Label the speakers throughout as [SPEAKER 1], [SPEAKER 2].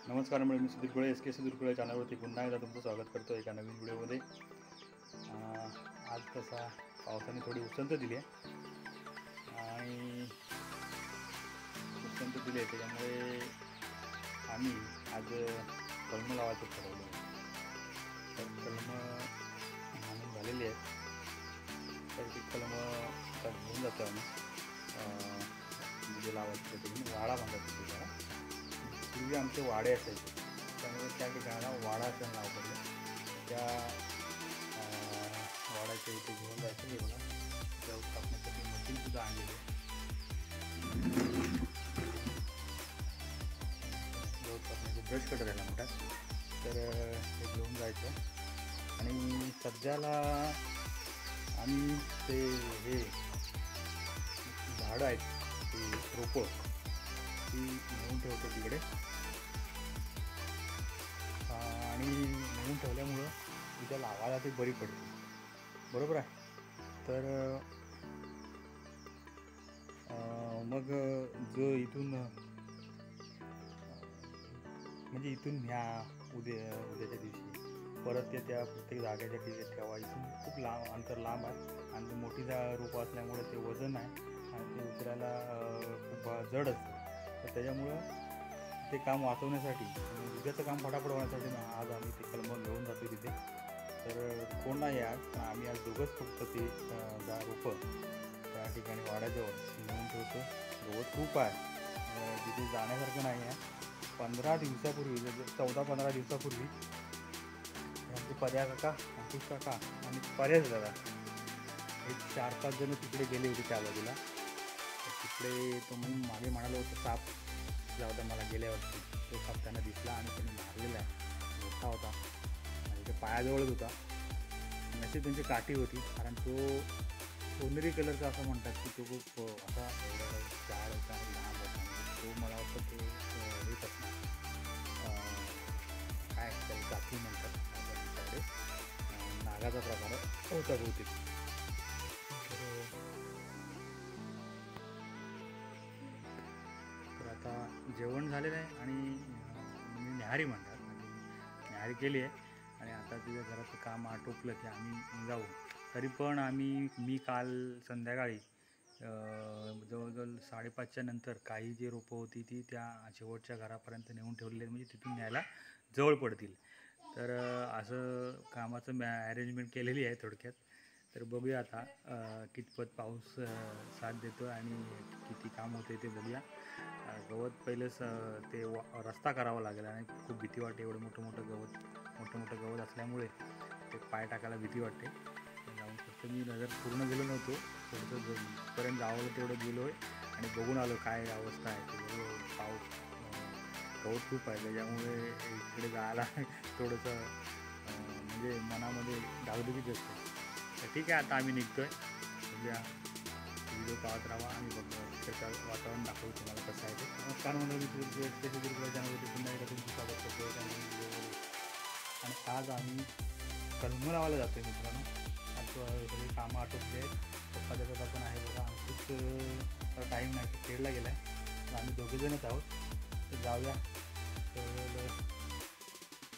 [SPEAKER 1] नमस्कार मंडळी, मी सुधीर कुळे SK सुधीर कुळे चॅनलवरती पुन्हा एकदा तुमचं स्वागत करतो एका नवीन व्हिडिओमध्ये। आज कसा पावसाने थोडी उसंत दिली आहे आणि उसंत दिली आहे त्याच्यामुळे आम्ही आज कलमं लावायचं ठरवलं। तर कलमं आणून झालेली आहेत, तर ती कलमं आता घेऊन जातो आम्ही म्हणजे लावायचं तिथे वाडा बांधायचं त्याला। पूर्वी आमचे वाडे असायचे, त्यामुळे त्या ठिकाणाला वाडा असं नाव पडलं। त्या वाड्याच्या इथे घेऊन जायचं हे बघा, गवत कापण्यासाठी मशीनसुद्धा आणलेली आहे। गवत कापण्याचे ब्रश कटर आहे मोठा, तर ते घेऊन जायचं। आणि सध्याला आम्ही ते हे झाडं आहेत ती रोपं ती नेऊन ठेवतो तिकडे, आणि नेऊन ठेवल्यामुळं तिथं लावायला ते बरी पडते, बरोबर आहे। तर मग जो इथून म्हणजे इथून ह्या उद्याच्या दिवशी परत त्या प्रत्येक जागेच्या ठिकाणी ठेवा। इथून खूप अंतर लांब आहे आणि मोठी रोपं असल्यामुळे ते वजन आहे आणि ते उचलायला खूप जड असतं। तर त्याच्यामुळं ते काम वाचवण्यासाठी उद्याचं काम फटाफट होण्यासाठी आज आम्ही ते कलमं घेऊन जातो तिथे। तर कोण नाही आज, आम्ही आज दोघंच फक्त ते रोपं त्या ठिकाणी वाड्याजवळ नेऊन ठेवतो। गवत खूप आहे, तिथे जाण्यासारखं नाही आहे। 15 दिवसापूर्वी 14-15 दिवसापूर्वी आमचे पर्या काका, अंकुश काका आणि पर्याच दादा एक 4-5 जण तिकडे गेले होते त्या बाजूला। तिकडे तो मागे म्हणाला होता साप दिसला होता मला गेल्या वर्षी, तो साप त्यांना दिसला आणि त्यांनी मारलेला आहे, मोठा होता आणि ते पायाजवळच होता। नशीब त्यांची काठी होती, कारण तो सोनेरी कलरचा असं म्हणतात की तो खूप असा जाड होता आणि लांब होता। तो मला वाटतं ते हेच असणार, काय त्याला काठी म्हणतात आमच्याकडे, नागाचा प्रकार होता बहुतेक। तर आता जेवण झालेलं आहे आणि न्याहारी म्हणतात आणि न्याहारी केली आहे आणि आता तिथं घराचं काम आटोपलं की आम्ही जाऊ। तरी पण मी काल संध्याकाळी जवळजवळ 5:30च्या नंतर काही जी रोपं होती ती त्या शेवटच्या घरापर्यंत नेऊन ठेवलेली आहेत, म्हणजे तिथून न्यायला जवळ पडतील। तर असं कामाचं अरेंजमेंट केलेली आहे थोडक्यात। तर बघूया आता कितपत पाऊस साथ देतो आणि किती काम होते ते बघूया। गवत पहिलेच ते रस्ता करावा लागेल आणि खूप भीती वाटते, एवढं मोठं गवत असल्यामुळे ते पाय टाकायला भीती वाटते। जाऊन फक्त मी नजर पूर्ण गेलो नव्हतो, थोडंसं पर्यंत जावं तेवढं गेलो आहे आणि बघून आलो काय अवस्था आहे ते। पाऊस गवत खूप आहे त्याच्यामुळे इकडे जायला थोडंसं म्हणजे मनामध्ये धाकधुकीच असते। तर ठीक आहे, आता आम्ही निघतो आहे, बघूया। व्हिडिओ पाहत राहा आणि त्याचं वातावरण दाखवू तुम्हाला कसं आहे ते। नमस्कार मंडळी, मी SK सुधीर कुळे चॅनलवरती पुन्हा एकदा तुमचं स्वागत करतो एका नवीन व्हिडिओमध्ये। आणि आज आम्ही कलमं लावायला जातो आहे मित्रांनो। आज सगळी कामं आटोपली आहेत, पप्पा त्याच्यात पण आहे बघा, खूप टाईम नाही, खेळला गेला आहे, आम्ही दोघेजणच आहोत। तर जाऊया। तर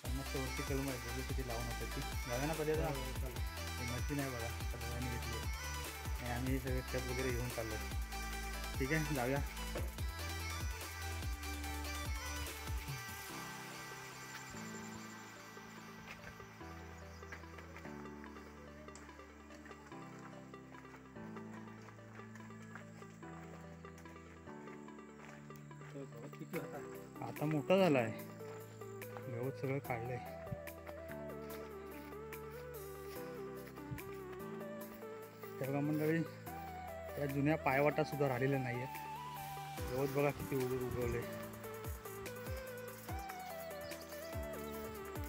[SPEAKER 1] 50च्या वरती कलमं आहेत, बघू किती लावून होतं ती जाऊया ना। पर्यंत मशीन आहे बघा, सगळ्यांनी घेतली आहे आणि आम्ही हे सगळे स्टेप वगैरे घेऊन चाललो आहे। ठीक आहे, जाऊया। आता मोठा झाला आहे, गवत सगळं काढलं आहे। तेव्हा मंडळी त्या जुन्या पायवाटा सुद्धा राहिलेल्या नाही आहेत, गवत बघा किती उगवले।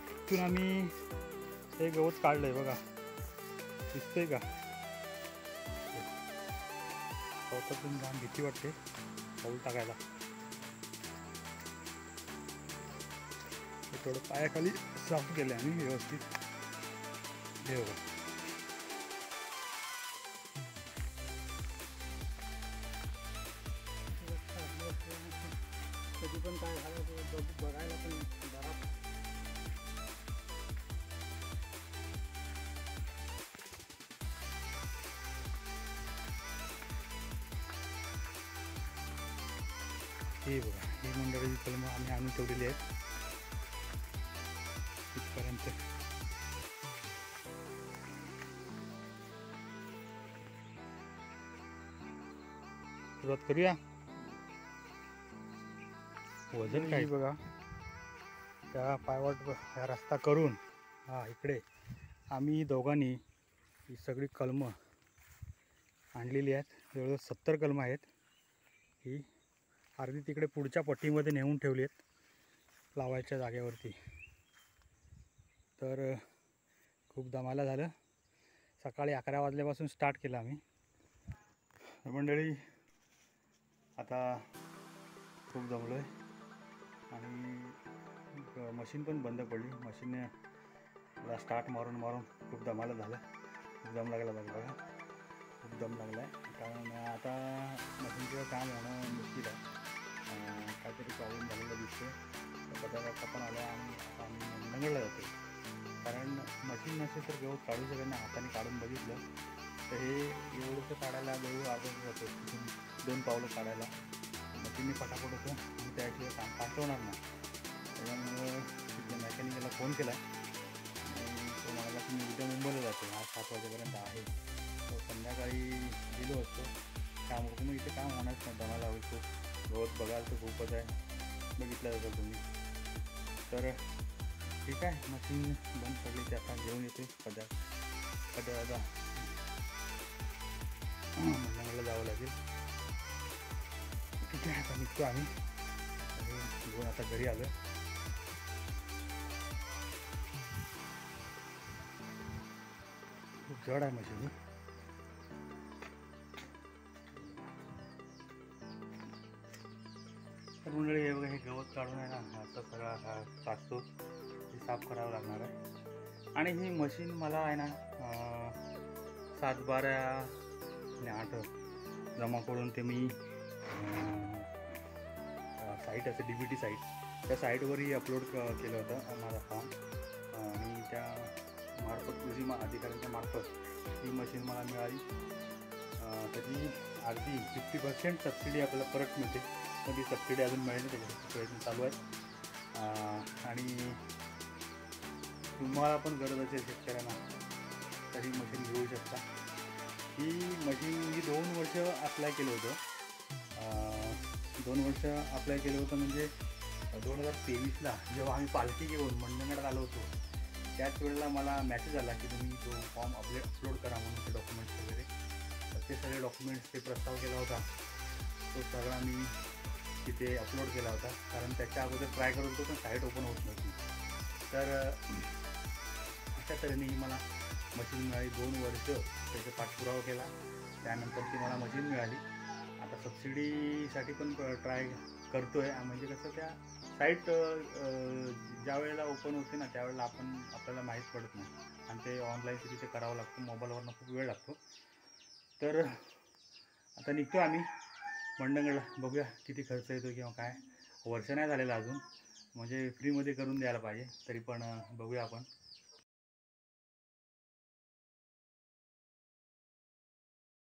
[SPEAKER 1] तिथून आम्ही हे गवत काढलंय बघा, दिसतंय का? पावसातून जाम भीती वाटते पाऊल टाकायला। थोडं पायाखाली साफ केलं आणि व्यवस्थित हे बघा। कधी
[SPEAKER 2] वरती पण काय झालं ते बघायला पण जरा
[SPEAKER 1] हे बघा, ही मंडळी कलमं आम्ही आणून ठेवलेली आहेत इथपर्यंत. सुरुवात करूया. वजन काय बघा, त्या पायवाट हा रस्ता करून हा इकडे आम्ही दोघांनी ही सगळी कलमं आणलेली आहेत. जवळजवळ 70 कलमं आहेत. ही अर्धी तिकडे पुढच्या पट्टीमध्ये नेऊन ठेवली आहेत लावायच्या जागेवरती. तर खूप दमाला झालं. सकाळी 11 वाजल्यापासून स्टार्ट केलं आम्ही. मंडळी आता खूप दमलो आहे आणि मशीन पण बंद पडली. मशीनला स्टार्ट मारून मारून खूप दमाला झालं. खूप दम लागला बघा, खूप दम लागला आहे. कारण आता मशीनचं काम होणं मुश्किल आहे. काहीतरी प्रॉब्लेम झालेला दिसतो. पदार्थ पण आला आणि आता आम्ही मंडळला जातो. कारण मशीन नसेल तर गवत काढू शकत नाही. हाताने काढून बघितलं तर हे एवढंसं काढायला जवळ अर्धा जातो. तिथून 2 पावलं काढायला मशीनने फटाफट होतं आणि त्याशिवाय काम फास्ट होणार नाही. त्याच्यामुळं तिथल्या मेकॅनिकला फोन केला आणि तो म्हणाला की मी उद्या मुंबईला जातो. आज 7 वाजेपर्यंत आहे. तो संध्याकाळी गेलो असतो. त्यामुळे मग इथे काम होणारच नाही. दमाला होईल खूप. गवत बघाल तर खूपच आहे. बघितलं जातं तुम्ही. तर ठीक आहे, मशीन बंद पडली ते आता घेऊन येते. कद्या मंडळला जावं लागेल. ठीक आहे, आता निघतो आम्ही आणि घेऊन आता घरी आलो. खूप जड आहे मशीन. तर मंडळी हे बघा, हे गवत काढून आहे ना, असं सगळा हा काढतो. हे साफ करावं लागणार आहे. आणि ही मशीन मला आहे ना 7, 12 आणि 8 जमा करून ते मी साईट असते DBT साईट, त्या साईटवरही अपलोड केलं होतं माझं फॉर्म. आणि त्या मार्फत कृषी अधिकाऱ्यांच्या मार्फत ही मशीन मला मिळाली. त्याची अर्धी 50% सबसिडी आपल्याला परत मिळते. पण ती सबसिडी अजून मिळेल, त्याच्यासाठी प्रयत्न चालू आहेत. आणि तुम्हाला पण गरज असेल शेतकऱ्यांना तरी मशीन घेऊ शकता. ही मशीन मी 2 वर्ष अप्लाय केलं होतं. 2 वर्ष अप्लाय केलं होतं म्हणजे 2023ला जेव्हा आम्ही पालखी घेऊन मंडणगडात आलो होतो, त्याच वेळेला मला मेसेज आला की तुम्ही तो फॉर्म अपलोड करा म्हणून, ते डॉक्युमेंट्स वगैरे. तर ते सगळे डॉक्युमेंट्स, ते प्रस्ताव केला होता तो सगळा मी तिथे अपलोड केला होता. कारण त्याच्या अगोदर ट्राय करत होतो पण साईट ओपन होत नव्हती. तर अशा तऱ्हेने ही मला मशीन मिळाली. 2 वर्ष त्याचा पाठपुरावा केला, त्यानंतर ती मला मशीन मिळाली. आता सबसिडीसाठी पण ट्राय करतो आहे. म्हणजे कसं, त्या साईट ज्या वेळेला ओपन होते ना त्यावेळेला आपल्याला माहीत पडत नाही आणि ते ऑनलाईन तिथे करावं लागतं. मोबाईलवरनं खूप वेळ लागतो. तर आता निघतो आम्ही मंडणगडला. बघूया किती खर्च येतो किंवा काय. वर्ष नाही झालेलं अजून, म्हणजे फ्रीमध्ये करून द्यायला पाहिजे. तरी पण बघूया आपण